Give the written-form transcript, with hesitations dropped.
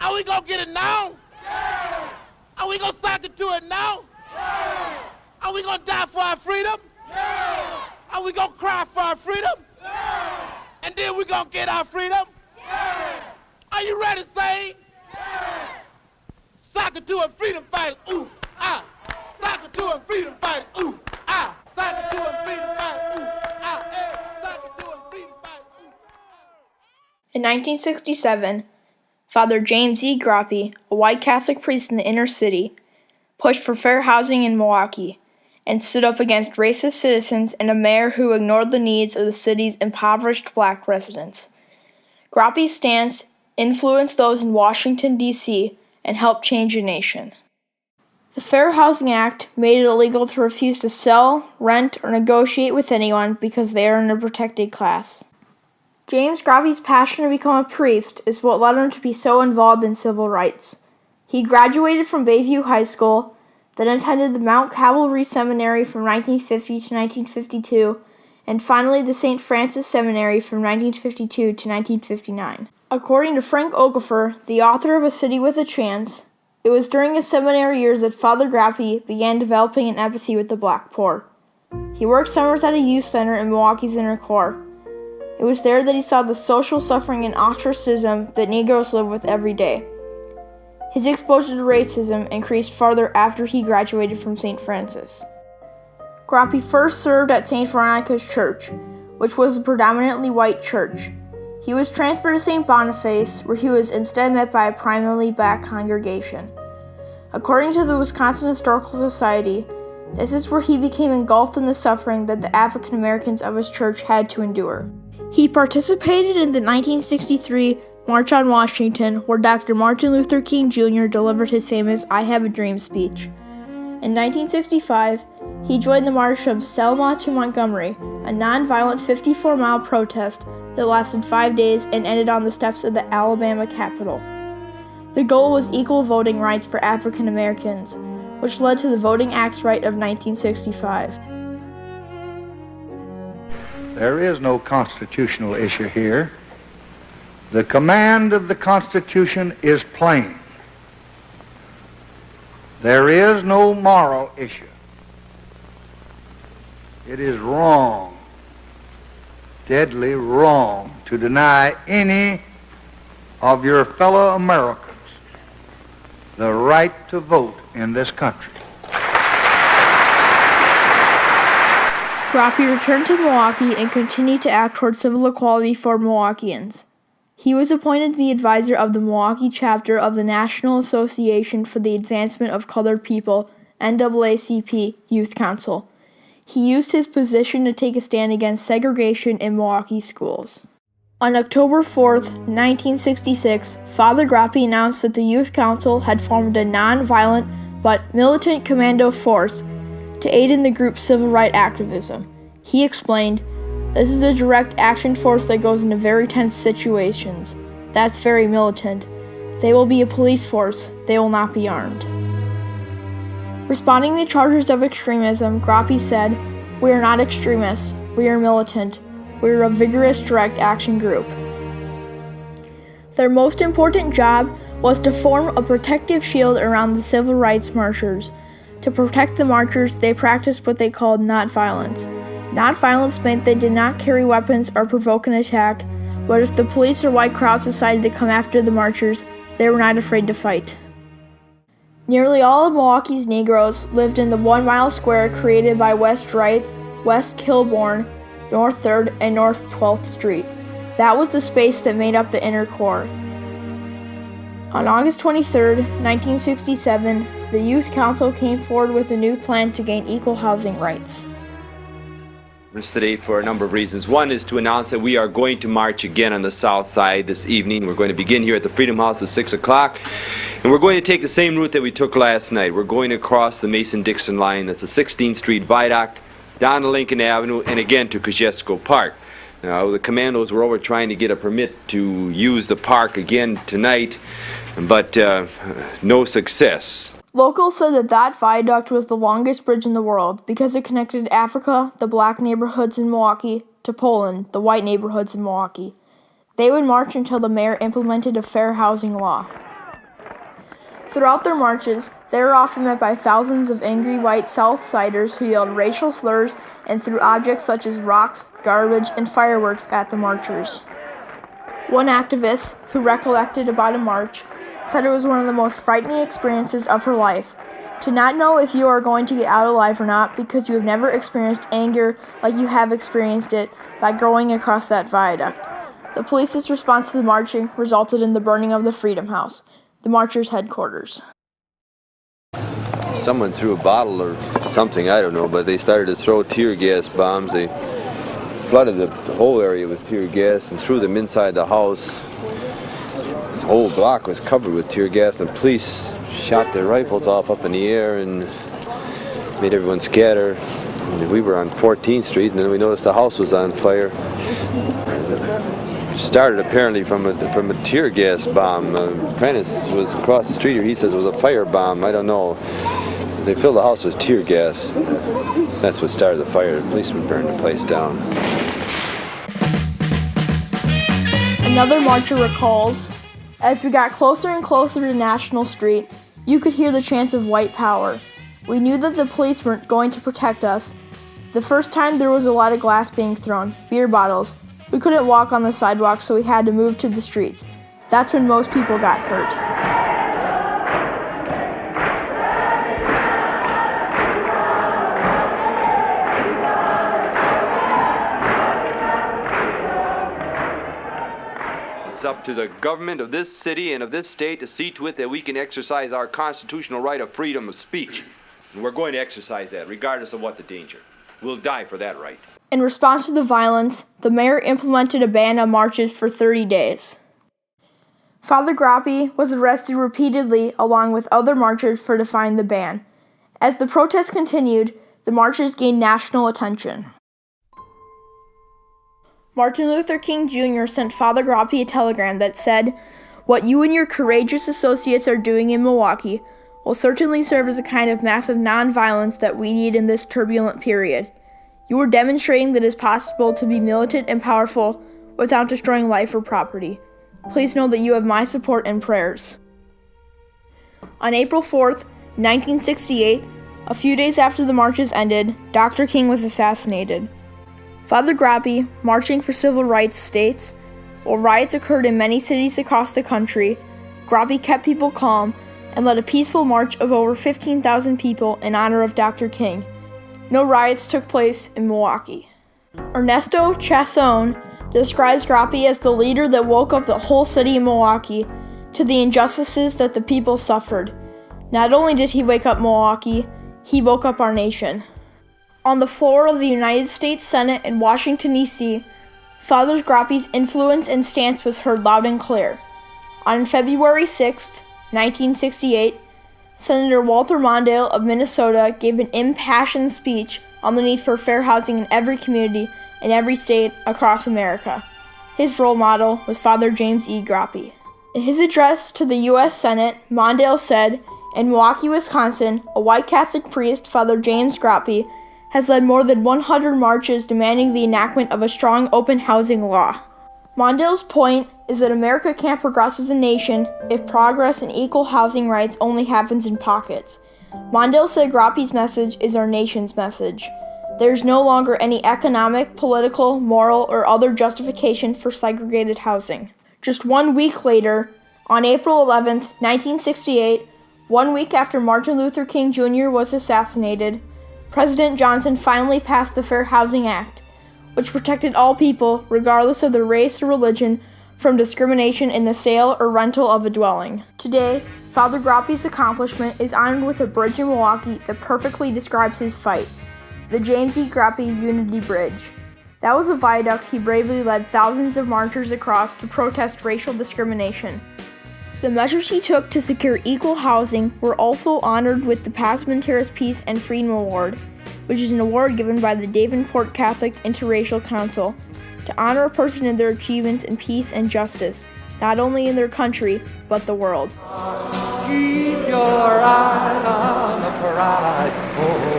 Are we gonna get it now? Yeah. Are we gonna sock it to it now? Yeah. Are we gonna die for our freedom? Yeah. Are we gonna cry for our freedom? Yeah. And then we gonna get our freedom? Yeah. Are you ready to sing? Yeah. Sock it to a freedom fighter, ooh, ah. Sock it to a freedom fighter, ooh, ah. Sock it to a freedom fighter, ooh, ah. Hey, sock it to a freedom fighter, ooh, ah. In 1967, Father James E. Groppi, a white Catholic priest in the inner city, pushed for fair housing in Milwaukee and stood up against racist citizens and a mayor who ignored the needs of the city's impoverished black residents. Groppi's stance influenced those in Washington, D.C., and helped change a nation. The Fair Housing Act made it illegal to refuse to sell, rent, or negotiate with anyone because they are in a protected class. James Groppi's passion to become a priest is what led him to be so involved in civil rights. He graduated from Bayview High School, then attended the Mount Calvary Seminary from 1950 to 1952, and finally the St. Francis Seminary from 1952 to 1959. According to Frank Okafor, the author of A City with a Chance, it was during his seminary years that Father Groppi began developing an empathy with the black poor. He worked summers at a youth center in Milwaukee's inner core. It was there that he saw the social suffering and ostracism that Negroes live with every day. His exposure to racism increased farther after he graduated from St. Francis. Groppi first served at St. Veronica's Church, which was a predominantly white church. He was transferred to St. Boniface, where he was instead met by a primarily black congregation. According to the Wisconsin Historical Society, this is where he became engulfed in the suffering that the African Americans of his church had to endure. He participated in the 1963 March on Washington, where Dr. Martin Luther King Jr. delivered his famous I Have a Dream speech. In 1965, he joined the march from Selma to Montgomery, a nonviolent 54-mile protest that lasted 5 days and ended on the steps of the Alabama Capitol. The goal was equal voting rights for African Americans, which led to the Voting Acts Right of 1965. There is no constitutional issue here. The command of the Constitution is plain. There is no moral issue. It is wrong, deadly wrong, to deny any of your fellow Americans the right to vote in this country. Groppi returned to Milwaukee and continued to act toward civil equality for Milwaukeeans. He was appointed the advisor of the Milwaukee chapter of the National Association for the Advancement of Colored People, NAACP, Youth Council. He used his position to take a stand against segregation in Milwaukee schools. On October 4, 1966, Father Groppi announced that the Youth Council had formed a non-violent but militant commando force to aid in the group's civil rights activism. He explained, "This is a direct action force that goes into very tense situations. That's very militant. They will be a police force. They will not be armed." Responding to charges of extremism, Groppi said, "We are not extremists. We are militant. We are a vigorous direct action group." Their most important job was to form a protective shield around the civil rights marchers. To protect the marchers, they practiced what they called not violence. Not violence meant they did not carry weapons or provoke an attack, but if the police or white crowds decided to come after the marchers, they were not afraid to fight. Nearly all of Milwaukee's Negroes lived in the 1-mile square created by West Wright, West Kilbourne, North 3rd, and North 12th Street. That was the space that made up the inner core. On August 23, 1967, the Youth Council came forward with a new plan to gain equal housing rights. Today for a number of reasons. One is to announce that we are going to march again on the south side this evening. We're going to begin here at the Freedom House at 6 o'clock, and we're going to take the same route that we took last night. We're going across the Mason-Dixon line. That's the 16th Street Viaduct, down to Lincoln Avenue, and again to Kosciuszko Park. Now, the commandos were over trying to get a permit to use the park again tonight, but no success. Locals said that viaduct was the longest bridge in the world because it connected Africa, the black neighborhoods in Milwaukee, to Poland, the white neighborhoods in Milwaukee. They would march until the mayor implemented a fair housing law. Throughout their marches, they were often met by thousands of angry white Southsiders who yelled racial slurs and threw objects such as rocks, garbage, and fireworks at the marchers. One activist, who recollected about a march, said it was one of the most frightening experiences of her life. To not know if you are going to get out alive or not because you have never experienced anger like you have experienced it by going across that viaduct. The police's response to the marching resulted in the burning of the Freedom House, the marchers' headquarters. Someone threw a bottle or something, I don't know, but they started to throw tear gas bombs. They flooded the whole area with tear gas and threw them inside the house. This whole block was covered with tear gas, and police shot their rifles off up in the air and made everyone scatter. And we were on 14th Street, and then we noticed the house was on fire. It started apparently from a tear gas bomb. Prentice was across the street here. He says it was a fire bomb. I don't know. They filled the house with tear gas. That's what started the fire. The policemen burned the place down. Another marcher recalls, as we got closer and closer to National Street, you could hear the chants of white power. We knew that the police weren't going to protect us. The first time there was a lot of glass being thrown, beer bottles. We couldn't walk on the sidewalk, so we had to move to the streets. That's when most people got hurt. It's up to the government of this city and of this state to see to it that we can exercise our constitutional right of freedom of speech. And we're going to exercise that, regardless of what the danger. We'll die for that right. In response to the violence, the mayor implemented a ban on marches for 30 days. Father Groppi was arrested repeatedly along with other marchers for defying the ban. As the protests continued, the marches gained national attention. Martin Luther King Jr. sent Father Groppi a telegram that said, "What you and your courageous associates are doing in Milwaukee will certainly serve as a kind of massive nonviolence that we need in this turbulent period. You are demonstrating that it is possible to be militant and powerful without destroying life or property. Please know that you have my support and prayers." On April 4th, 1968, a few days after the marches ended, Dr. King was assassinated. Father Groppi, marching for civil rights, states, while riots occurred in many cities across the country, Groppi kept people calm and led a peaceful march of over 15,000 people in honor of Dr. King. No riots took place in Milwaukee. Ernesto Chasson describes Groppi as the leader that woke up the whole city of Milwaukee to the injustices that the people suffered. Not only did he wake up Milwaukee, he woke up our nation. On the floor of the United States Senate in Washington, D.C., Father Groppi's influence and stance was heard loud and clear. On February 6, 1968, Senator Walter Mondale of Minnesota gave an impassioned speech on the need for fair housing in every community in every state across America. His role model was Father James E. Groppi. In his address to the U.S. Senate, Mondale said, "In Milwaukee, Wisconsin, a white Catholic priest, Father James Groppi, has led more than 100 marches demanding the enactment of a strong open housing law." Mondale's point is that America can't progress as a nation if progress and equal housing rights only happens in pockets. Mondale said Groppi's message is our nation's message. There is no longer any economic, political, moral, or other justification for segregated housing. Just 1 week later, on April 11, 1968, 1 week after Martin Luther King Jr. was assassinated, President Johnson finally passed the Fair Housing Act, which protected all people, regardless of their race or religion, from discrimination in the sale or rental of a dwelling. Today, Father Groppi's accomplishment is honored with a bridge in Milwaukee that perfectly describes his fight, the James E. Groppi Unity Bridge. That was a viaduct he bravely led thousands of marchers across to protest racial discrimination. The measures he took to secure equal housing were also honored with the Passman Terrace Peace and Freedom Award, which is an award given by the Davenport Catholic Interracial Council to honor a person in their achievements in peace and justice, not only in their country, but the world. Keep your eyes on the prize.